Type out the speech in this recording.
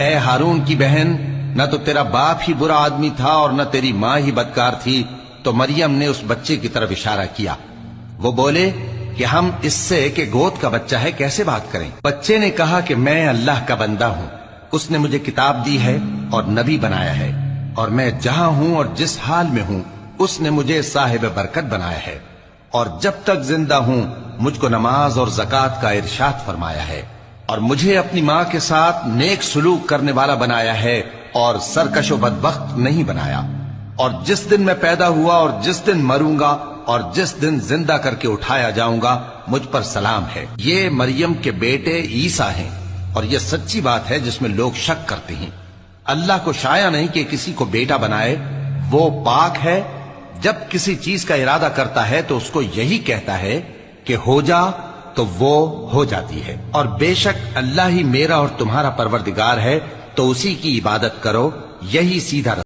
اے ہارون کی بہن، نہ تو تیرا باپ ہی برا آدمی تھا اور نہ تیری ماں ہی بدکار تھی۔ تو مریم نے اس بچے کی طرف اشارہ کیا۔ وہ بولے کہ ہم اس سے کہ گود کا بچہ ہے کیسے بات کریں؟ بچے نے کہا کہ میں اللہ کا بندہ ہوں، اس نے مجھے کتاب دی ہے اور نبی بنایا ہے، اور میں جہاں ہوں اور جس حال میں ہوں اس نے مجھے صاحب برکت بنایا ہے، اور جب تک زندہ ہوں مجھ کو نماز اور زکوٰۃ کا ارشاد فرمایا ہے، اور مجھے اپنی ماں کے ساتھ نیک سلوک کرنے والا بنایا ہے اور سرکش و بدبخت نہیں بنایا، اور جس دن میں پیدا ہوا اور جس دن مروں گا اور جس دن زندہ کر کے اٹھایا جاؤں گا مجھ پر سلام ہے۔ یہ مریم کے بیٹے عیسیٰ ہیں، اور یہ سچی بات ہے جس میں لوگ شک کرتے ہیں۔ اللہ کو شایع نہیں کہ کسی کو بیٹا بنائے، وہ پاک ہے۔ جب کسی چیز کا ارادہ کرتا ہے تو اس کو یہی کہتا ہے کہ ہو جا، تو وہ ہو جاتی ہے۔ اور بے شک اللہ ہی میرا اور تمہارا پروردگار ہے، تو اسی کی عبادت کرو، یہی سیدھا